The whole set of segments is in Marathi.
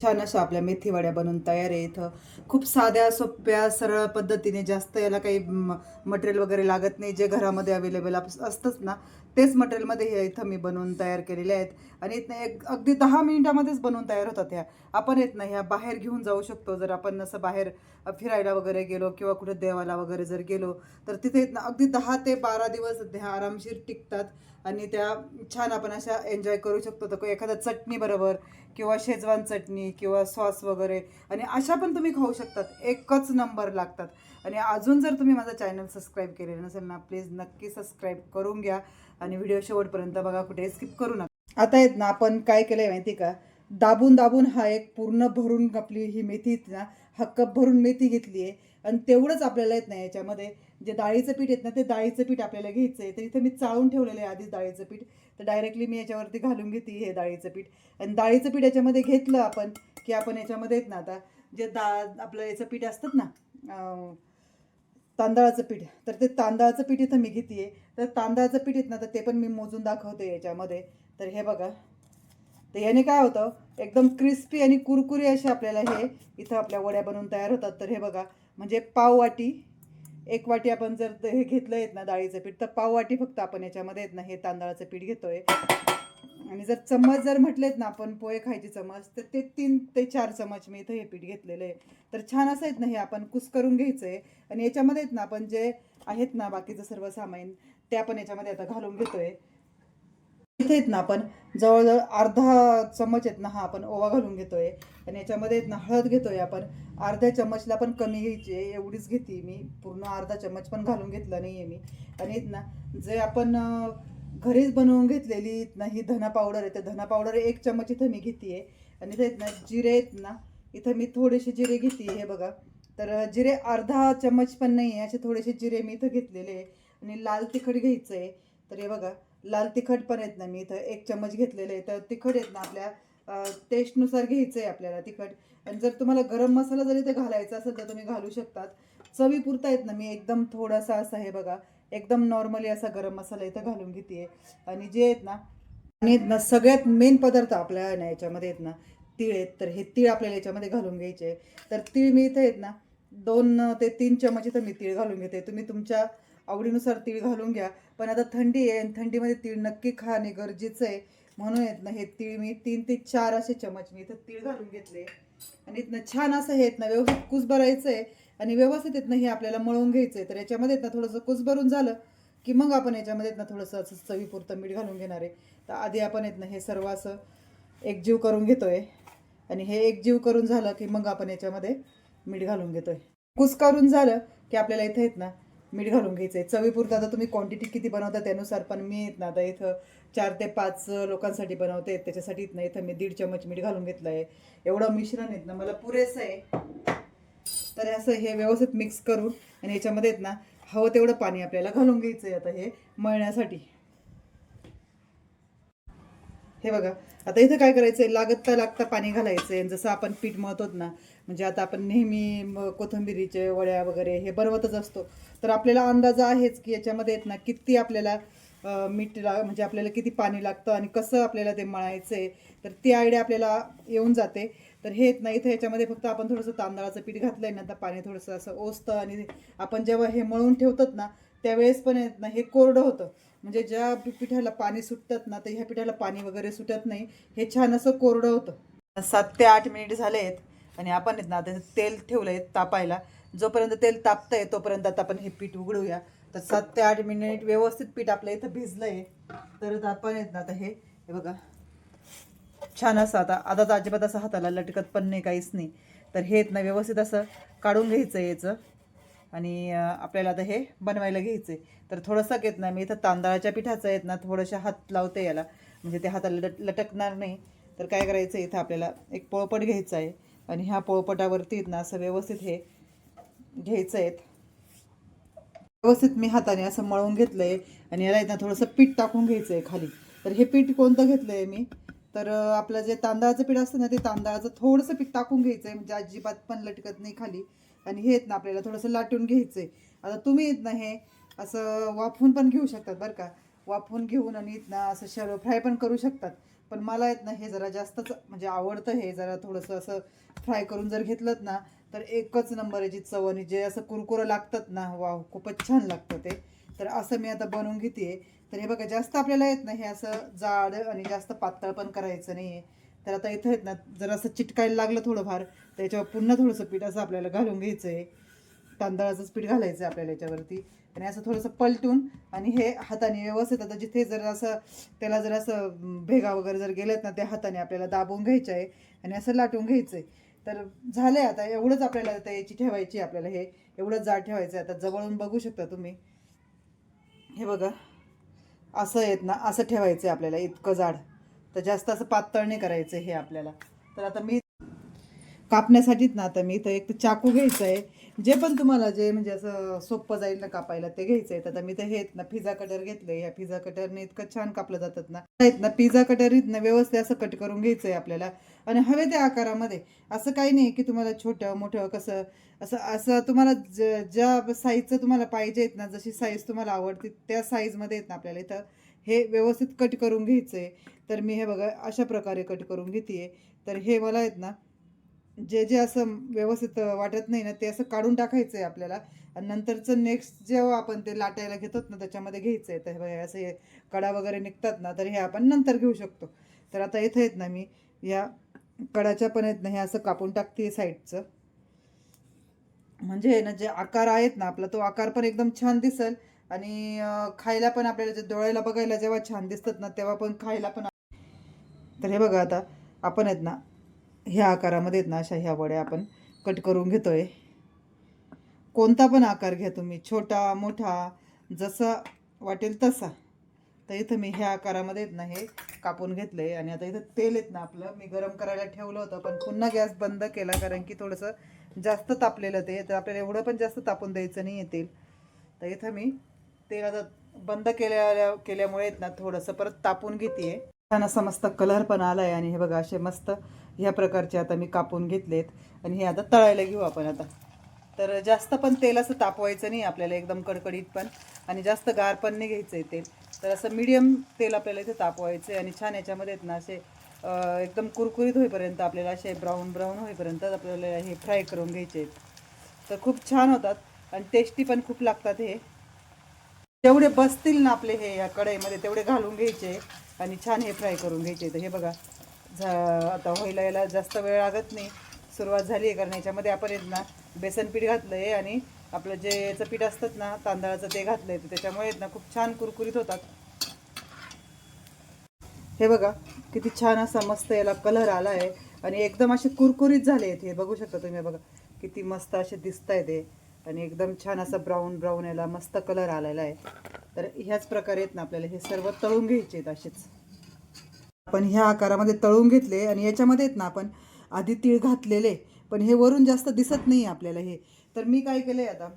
छान अशा आपल्या मेथी वड्या बनवून तयार आहे इथं. खूप साध्या, सोप्या, सरळ पद्धतीने जास्त याला काही मटेरियल वगैरे लागत नाही. जे घरामध्ये अवेलेबल असतंच ना, तेच मटेरियलमध्ये हे इथं मी बनवून तयार केलेले आहेत. आणि इथनं एक अगदी 10 मिनिटामध्येच बनवून तयार होतात ह्या. आपण येत ना ह्या बाहेर घेऊन जाऊ शकतो. जर आपण असं बाहेर फिरायला वगैरे गेलो किंवा कुठे देवाला वगैरे जर गेलो, तर तिथे येत ना अगदी 10 ते 12 दिवस ह्या आरामशीर टिकतात. आणि त्या छान आपण अशा एन्जॉय करू शकतो. तर एखाद्या चटणी बरोबर किंवा शेजवान चटणी किंवा सॉस वगैरे, आणि अशा पण तुम्ही खाऊ शकतात. एकच नंबर लागतात. आणि अजून जर तुम्ही माझा चॅनल सबस्क्राईब केलेलं नसेल ना, प्लीज नक्की सबस्क्राईब करून घ्या. आणि व्हिडिओ शेवटपर्यंत बघा, कुठे स्किप करू नका. आता आहेत ना, आपण काय केलं आहे माहिती का, दाबून दाबून हा एक पूर्ण भरून आपली ही मेथी ना, हा कप भरून मेथी घेतली आहे. आणि तेवढंच आपल्याला येत नाही याच्यामध्ये जे डाळीचं पीठ येत ना, ते डाळीचं पीठ आपल्याला घ्यायचं आहे. तर इथं मी चाळून ठेवलेलं आहे आधीच डाळीचं पीठ. तर डायरेक्टली मी याच्यावरती घालून घेते हे डाळीचं पीठ. आणि डाळीचं पीठ याच्यामध्ये घेतलं आपण की आपण याच्यामध्ये येत ना, आता जे आपलं याचं पीठ असतात ना, तांदळाचं पीठ, तर ते तांदळाचं पीठ इथं मी घेते आहे. तर तांदळाचं पीठ येत ना, तर ते पण मी मोजून दाखवते याच्यामध्ये. तर हे बघा, तर याने काय होतं, एकदम क्रिस्पी आणि कुरकुरी असे आपल्याला हे इथं आपल्या वड्या बनवून तयार होतात. तर हे बघा, म्हणजे पाव वाटी, एक वाटी आपण जर हे घेतलं आहेत ना डाळीचं पीठ, तर पाव वाटी फक्त आपण याच्यामध्ये आहेत ना हे तांदळाचं पीठ घेतोय. आणि जर चम्मच जर म्हटलेत ना आपण पोहे खायचे चम्मच, तर ते 3 ते 4 चम्मच मी इथं हे पीठ घेतलेलं आहे. तर छान असं आहेत ना हे आपण कुस्करून घ्यायचं आहे. आणि याच्यामध्ये आहेत ना आपण जे आहेत ना बाकीचं सर्व सामान, ते आपण याच्यामध्ये आता घालून घेतोय. इथे आहेत ना आपण जवळजवळ अर्धा चम्मच आहेत ना, हा आपण ओवा घालून घेतोय. आणि याच्यामध्ये आहेत ना हळद घेतोय आपण. अर्ध्या चम्मचला पण कमी घ्यायची आहे, एवढीच घेते मी. पूर्ण अर्धा चम्मच पण घालून घेतला नाही आहे मी. आणि आहेत ना, जे आपण घरीच बनवून घेतलेली आहेत ना ही धना पावडर आहे, तर धना पावडर 1 चम्मच इथं मी घेते आहे. आणि इथे आहेत ना जिरे आहेत ना, इथं मी थोडेसे जिरे घेते हे बघा. तर जिरे अर्धा चम्मच पण नाही आहे, असे थोडेसे जिरे मी इथं घेतलेले आहे. आणि लाल तिखट घ्यायचं आहे. तर हे बघा, लाल तिखट पण आहेत ना मी इथं 1 चम्मच घेतलेले आहे. तर तिखट आहेत ना आपल्या टेस्टनुसार घ्यायचं आहे आपल्याला तिखट. आणि जर तुम्हाला गरम मसाला जरी ते घालायचा असेल तर तुम्ही घालू शकतात. चवीपुरता आहेत ना मी एकदम थोडासा असा हे बघा, एकदम नॉर्मली असा गरम मसाला इथं घालून घेते. आणि जे आहेत ना, आणि आहेत ना सगळ्यात मेन पदार्थ आपल्या आहे ना याच्यामध्ये आहेत ना, तीळ आहेत. तर हे तीळ आपल्याला याच्यामध्ये घालून घ्यायचे. तर तीळ मी इथं आहेत ना 2 ते 3 चम्मच इथं मी तीळ घालून घेते. तुम्ही तुमच्या आवडीनुसार तीळ घालून घ्या. पण आता थंडी आहे आणि थंडीमध्ये तीळ नक्की खाणे गरजेचं आहे. म्हणून आहेत ना हे तीळ मी 3 ते 4 असे चमच मी इथं तीळ घालून घेतले. आणि इथनं छान असं हे आहेत ना व्यवस्थित कुसभरायचं आहे. आणि व्यवस्थित आहेत ना हे आपल्याला मळून घ्यायचं आहे. तर याच्यामध्ये आहेत ना थोडंसं कुसभरून झालं की मग आपण याच्यामध्ये आहेत ना थोडंसं असं चवीपुरतं मीठ घालून घेणार आहे. तर आधी आपण आहेत ना हे सर्व असं एकजीव करून घेतोय. आणि हे एकजीव करून झालं की मग आपण याच्यामध्ये मीठ घालून घेतोय. कुस्करून झालं की आपल्याला इथे आहेत ना मीठ घालून घ्यायचं आहे चवीपुरतं. आता तुम्ही क्वांटिटी किती बनवता त्यानुसार, पण मी आहेत ना आता इथं 4 ते 5 लोकांसाठी बनवते, त्याच्यासाठी इथं इथं मी 1.5 चम्मच मीठ घालून घेतलं आहे. एवढं मिश्रण आहेत ना मला पुरेसं आहे. तर असं हे व्यवस्थित मिक्स करून आणि याच्यामध्ये आहेत ना हवं तेवढं पाणी आपल्याला घालून घ्यायचं आहे आता हे मळण्यासाठी. हे बघा, आता इथं काय करायचं आहे, लागता लागता पाणी घालायचं आहे. जसं आपण पीठ मळतोत ना, म्हणजे आता आपण नेहमी कोथिंबिरीचे वड्या वगैरे हे बनवतच असतो. तर आपल्याला अंदाज आहेच की याच्यामध्ये आहेत ना किती आपल्याला मीठ म्हणजे आपल्याला किती पाणी लागतं आणि कसं आपल्याला ते मळायचं आहे. तर ती आयडिया आपल्याला येऊन जाते. तर हे आहेत ना इथं याच्यामध्ये फक्त आपण थोडंसं तांदळाचं पीठ घातलं आहे ना, तर पाणी थोडंसं असं ओसतं. आणि आपण जेव्हा हे मळून ठेवतात ना, त्यावेळेस पण आहेत ना हे कोरडं होतं. म्हणजे ज्या पिठाला पाणी सुटतात ना, तर ह्या पिठाला पाणी वगैरे सुटत नाही. हे छान असं कोरडं होतं. 7 ते 8 मिनिट झाले आहेत. आणि आपण आहेत ना आता तेल ठेवलं आहे तापायला. जोपर्यंत तेल तापतंय तोपर्यंत आता आपण हे पीठ उघडूया. तर 7 ते 8 मिनिट व्यवस्थित पीठ आपलं इथं भिजलं आहे. तर आपण आहेत ना आता हे हे बघा, छान असं आता आता तर अजिबात असं हाताला लटकत पण नाही, काहीच नाही. तर हे आहेत ना व्यवस्थित असं काढून घ्यायचं आहे याचं. आणि आपल्याला आता हे बनवायला घ्यायचं आहे. तर थोडंसं घेत ना मी इथं तांदळाच्या पिठाचं आहेत ना थोडंसं हात लावते याला, म्हणजे ते हाताला लटकणार नाही. तर काय करायचं आहे, इथं आपल्याला एक पोळपट घ्यायचा आहे. आणि ह्या पोळपटावरती आहेत ना असं व्यवस्थित हे घ्यायचं आहे. व्यवस्थित मी हाताने असं मळून घेतलं आहे. आणि याला इथं थोडंसं पीठ टाकून घ्यायचं आहे खाली. तर हे पीठ कोणतं घेतलं आहे मी, तर आपलं जे तांदळाचं पीठ असतं ना, ते तांदळाचं थोडंसं पीठ टाकून घ्यायचं आहे, म्हणजे अजिबात पण लटकत नाही खाली. आणि हे आहेत ना आपल्याला थोडंसं लाटून घ्यायचं आहे. आता तुम्ही आहेत ना हे असं वाफवून पण घेऊ शकतात बरं का. वाफवून घेऊन आणि इथं असं शॅलो फ्राय पण करू शकतात. पण मला आहेत ना हे जरा जास्तच म्हणजे आवडतं. हे जरा थोडंसं असं फ्राय करून जर घेतलं ना तर एकच नंबर याची चव, आणि जे असं कुरकुरं लागतात ना, वाव खूपच छान लागतं ते. तर असं मी आता बनवून घेते. तर हे बघा जास्त आपल्याला येत ना हे असं जाड आणि जास्त पातळ पण करायचं नाही आहे. तर आता इथं आहेत ना जर असं चिटकायला लागलं थोडंफार, त्याच्यावर पुन्हा थोडंसं पीठ असं आपल्याला घालून घ्यायचं आहे. तांदळाचंच पीठ घालायचं आहे आपल्याला याच्यावरती, आणि असं थोडंसं पलटून आणि हे हाताने व्यवस्थित आता जिथे जर असं त्याला जर असं भेगा वगैरे जर गेलेत ना, त्या हाताने आपल्याला दाबून घ्यायचं आहे आणि असं लाटून घ्यायचं आहे. तर झालं आहे आता एवढंच आपल्याला आता याची ठेवायची, आपल्याला हे एवढंच जाड ठेवायचं आहे. आता जवळून बघू शकता तुम्ही, हे बघा असं येत ना, असं ठेवायचं आहे आपल्याला इतकं जाड. तर जास्त असं पातळ नाही करायचं हे आपल्याला. तर आता मी कापण्यासाठीच ना आता मी इथं एक तर चाकू घ्यायचं आहे, जे पण तुम्हाला जे म्हणजे असं सोपं जाईल ना कापायला ते घ्यायचं आहे. तर आता मी तर हे ना पिझ्झा कटर घेतलं. ह्या पिझ्झा कटरने इतकं छान कापलं जातात ना, आहेत ना पिझ्झा कटरीत ना व्यवस्थित असं कट करून घ्यायचं आहे आपल्याला. आणि हवे त्या आकारामध्ये, असं काही नाही की तुम्हाला छोटं मोठं कसं, असं असं तुम्हाला ज्या साईजचं तुम्हाला पाहिजे आहेत ना, जशी साईज तुम्हाला आवडते त्या साईजमध्ये आहेत ना आपल्याला इथं हे व्यवस्थित कट करून घ्यायचं आहे. तर मी हे बघा अशा प्रकारे कट करून घेते. तर हे मला आहेत ना जे जे असं व्यवस्थित वाटत नाही ना ते असं काढून टाकायचं आहे आपल्याला. आणि नंतरचं नेक्स्ट जेव्हा आपण ते लाटायला घेतो ना त्याच्यामध्ये घ्यायचं आहे. तर हे बघा असं हे कडा वगैरे निघतात ना, तर हे आपण नंतर घेऊ शकतो. तर आता इथं आहेत ना मी या कडाच्या पण आहेत ना हे असं कापून टाकते साईडचं, म्हणजे ना जे आकार आहेत ना आपला तो आकार पण एकदम छान दिसेल. आणि खायला पण आपल्याला जे डोळ्याला बघायला जेव्हा छान दिसतात ना तेव्हा पण खायला पण. तर हे बघा आता आपण आहेत ना ह्या आकारामध्ये आहेत ना अशा ह्या वड्या आपण कट करून घेतोय. कोणता पण आकार घ्या तुम्ही, छोटा मोठा जसा वाटेल तसा. तर इथं मी ह्या आकारामध्ये आहेत ना हे कापून घेतलं आहे. आणि आता इथं तेल आहेत ना आपलं मी गरम करायला ठेवलं होतं, पण पुन्हा गॅस बंद केला कारण की थोडंसं जास्त तापलेलं ते, तर आपल्याला एवढं पण जास्त तापून द्यायचं नाही आहे तेल. तर इथं मी तेल आता बंद केल्यामुळे आहेत ना थोडंसं परत तापून घेते. छान असा मस्त कलर पण आला आहे. आणि हे बघा असे मस्त ह्या प्रकारचे आता मी कापून घेतलेत. आणि हे आता तळायला घेऊ आपण आता. तर जास्त पण तेल असं तापवायचं नाही आपल्याला, एकदम कडकडीत पण, आणि जास्त गार पण नाही घ्यायचं आहे तेल. तर असं मीडियम तेल आपल्याला इथे तापवायचं आहे. आणि छान याच्यामध्ये आहेत ना असे एकदम कुरकुरीत होईपर्यंत आपल्याला असे ब्राऊन ब्राऊन होईपर्यंत आपल्याला हे फ्राय करून घ्यायचे आहेत. तर खूप छान होतात आणि टेस्टी पण खूप लागतात हे. जेवढे बसतील ना आपले हे या कढईमध्ये तेवढे घालून घ्यायचे आणि छान हे फ्राय करून घ्यायचे. तर हे बघा आता व्हायला याला जास्त वेळ लागत नाही, सुरुवात झाली आहे. कारण याच्यामध्ये आपण आहेत ना बेसन पीठ घातलं आहे आणि आपलं जे याचं पीठ असतात ना तांदळाचं ते घातलं आहे, तर त्याच्यामुळे आहेत ना खूप छान कुरकुरीत होतात. हे बघा किती छान असा मस्त याला कलर आला आहे आणि एकदम असे कुरकुरीत झाले आहेत. हे बघू शकता तुम्ही, बघा किती मस्त असे दिसत आहेत ते. आणि एकदम छान असा ब्राऊन ब्राऊन याला मस्त कलर आलेला आहे. तर ह्याच प्रकारे आहेत ना आपल्याला हे सर्व तळून घ्यायचे आहेत असेच. आपण ह्या आकारामध्ये तळून घेतले आणि याच्यामध्ये आहेत ना आपण आधी तीळ घातलेले, पण हे वरून जास्त दिसत नाही आपल्याला हे. तर मी काय केलं आहे आता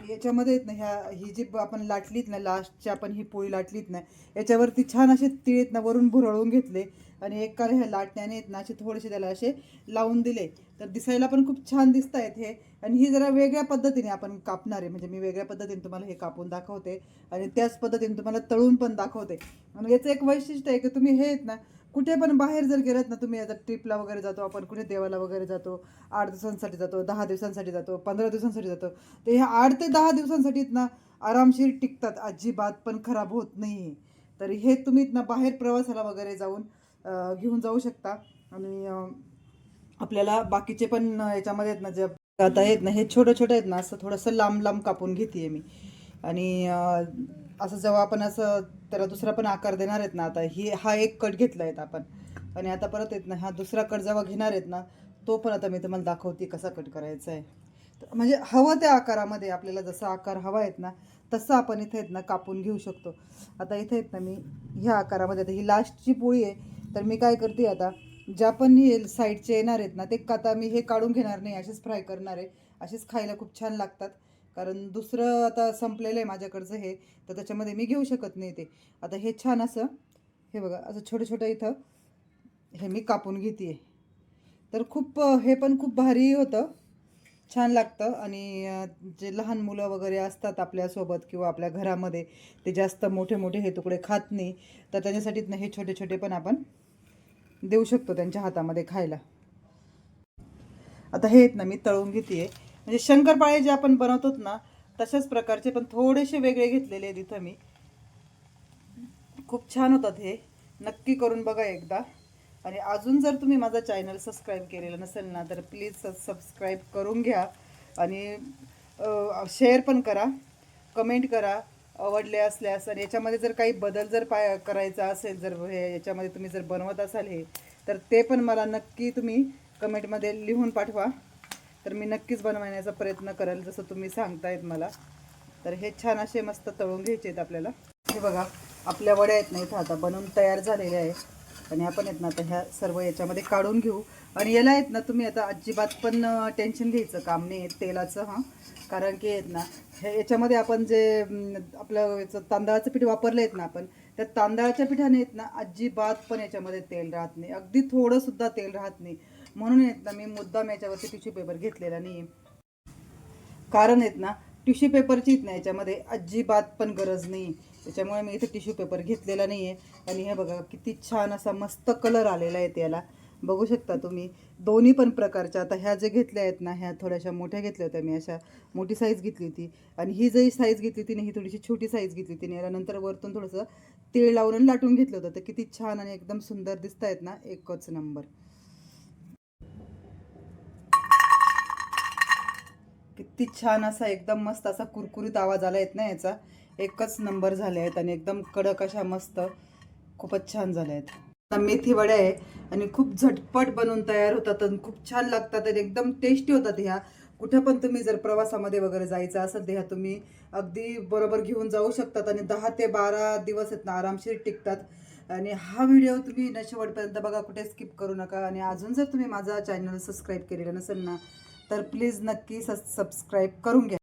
याच्यामध्ये आहेत ना ही जी आपण लाटलीत ना लास्टची आपण ही पोळी लाटलीत ना याच्यावरती छान असे तीळ आहेत ना वरून भुरळून घेतले. आणि एक ह्या लाटण्याने आहेत ना असे थोडेसे त्याला असे लावून दिले, तर दिसायला पण खूप छान दिसत आहेत हे. आणि ही जरा वेगळ्या पद्धतीने आपण कापणार आहे, म्हणजे मी वेगळ्या पद्धतीने तुम्हाला हे कापून दाखवते आणि त्याच पद्धतीने तुम्हाला तळून पण दाखवते. आणि याचं एक वैशिष्ट्य आहे की तुम्ही हे आहेत ना कुठे पण बाहेर जर गेलात ना, तुम्ही आता ट्रिपला वगैरे जातो आपण, कुठे देवाला वगैरे जातो, 8 दिवसांसाठी जातो, 10 दिवसांसाठी जातो, 15 दिवसांसाठी जातो, तर ह्या 8 ते 10 दिवसांसाठीत ना आरामशीर टिकतात, अजिबात पण खराब होत नाही. तर हे तुम्ही ना बाहेर प्रवासाला वगैरे जाऊन घेऊन जाऊ शकता. आणि आपल्याला बाकीचे पण याच्यामध्ये आहेत ना जे आता आहेत ना हे छोटं छोटं आहेत ना असं थोडंसं लांब लांब कापून घेते मी. आणि असं जेव्हा आपण असं त्याला दुसरा पण आकार देणार आहेत ना, आता हा एक कट घेतला आहेत आपण, आणि आता परत आहेत ना हा दुसरा कट जेव्हा घेणार आहेत ना तो पण आता मी तुम्हाला दाखवते कसा कट करायचा आहे. म्हणजे हवं त्या आकारामध्ये आपल्याला जसा आकार हवा आहेत ना तसं आपण इथे आहेत ना कापून घेऊ शकतो. आता इथे आहेत ना मी ह्या आकारामध्ये, आता ही लास्टची पोळी आहे, तर मी काय करते आता ज्या पण हे साईडचे येणार आहेत ना ते आता मी हे काढून घेणार नाही, असेच फ्राय करणार आहे. असेच खायला खूप छान लागतात. कारण दुसरं आता संपलेलं आहे माझ्याकडचं हे, तर त्याच्यामध्ये मी घेऊ शकत नाही ते. आता हे छान असं हे बघा असं छोटं छोटं इथं हे मी कापून घेते. तर खूप हे पण खूप भारी होतं, छान लागतं. आणि जे लहान मुलं वगैरे असतात आपल्यासोबत किंवा आपल्या घरामध्ये, ते जास्त मोठे मोठे हे तुकडे खात नाही, तर त्याच्यासाठीच ना हे छोटे छोटे पण आपण देऊ शकतो त्यांच्या हातामध्ये खायला. आता हे आहेत ना मी तळून घेते. म्हणजे शंकरपाळे जे आपण बनवतो ना तशाच प्रकारचे, पण थोडेसे वेगळे घेतलेले आहेत इथं मी. खूप छान होतात हे, नक्की करून बघा एकदा. आणि अजून जर तुम्ही माझा चॅनल सबस्क्राईब केलेला नसेल ना तर प्लीज सबस्क्राईब करून घ्या आणि शेअर पण करा, कमेंट करा आवडले असल्यास. आणि याच्यामध्ये जर काही बदल जर करायचा असेल, जर हे याच्यामध्ये तुम्ही जर बनवत असाल हे, तर ते पण मला नक्की तुम्ही कमेंटमध्ये लिहून पाठवा. तर मी नक्कीच बनवण्याचा प्रयत्न करेल जसं तुम्ही सांगतायत मला. तर हे छान असे मस्त तळून घ्यायचे आहेत आपल्याला. हे बघा आपल्या वड्या आहेत ना इथं आता बनवून तयार झालेल्या आहे. आणि आपण आहेत ना आता ह्या सर्व याच्यामध्ये काढून घेऊ. आणि याला आहेत ना तुम्ही आता अजिबात पण टेन्शन घ्यायचं काम नाही तेलाचं. हां, कारण की आहेत ना हे याच्यामध्ये आपण जे आपलं याचं तांदळाचं पीठ वापरलं आहेत ना आपण, त्या तांदळाच्या पिठाने आहेत ना अजिबात पण याच्यामध्ये तेल राहत नाही, अगदी थोडंसुद्धा तेल राहत नाही. म्हणून आहेत ना मी मुद्दाम याच्यावरती टिश्यू पेपर घेतलेला नाही. कारण आहेत ना टिश्यू पेपरची आहेत ना याच्यामध्ये अजिबात पण गरज नाही. त्याच्यामुळे मी इथे टिश्यू पेपर घेतलेला नाही आहे. आणि हे बघा किती छान असा मस्त कलर आलेला आहे त्याला, बघू शकता तुम्ही. दोन्ही पण प्रकारच्या. आता ह्या जे घेतल्या आहेत ना ह्या थोड्याशा मोठ्या घेतल्या होत्या मी, अशा मोठी साईज घेतली होती. आणि ही जी साईज घेतली होती ना ही थोडीशी छोटी साईज घेतली होती. याला नंतर वरतून थोडंसं तेल लावून लाटून घेतलं होतं. तर किती छान आणि एकदम सुंदर दिसत आहेत ना, एकच नंबर. किती छान असा एकदम मस्त असा कुरकुरीत आवाज आला आहेत ना याचा, एकच नंबर झाले आहेत. आणि एकदम कडक अशा मस्त, खूपच छान झाले आहेत. आता मेथी वड्या आहे आणि खूप झटपट बनवून तयार होतात आणि खूप छान लागतात आणि एकदम टेस्टी होतात ह्या. कुठं पण तुम्ही जर प्रवासामध्ये वगैरे जायचं असेल तर ह्या तुम्ही अगदी बरोबर घेऊन जाऊ शकतात. आणि 10 ते 12 दिवस आहेत ना आरामशीर टिकतात. आणि हा व्हिडिओ तुम्ही न शेवटपर्यंत बघा, कुठे स्किप करू नका. आणि अजून जर तुम्ही माझा चॅनल सबस्क्राईब केलेलं नसेल ना तर प्लीज नक्की सबस्क्राईब करून घ्या.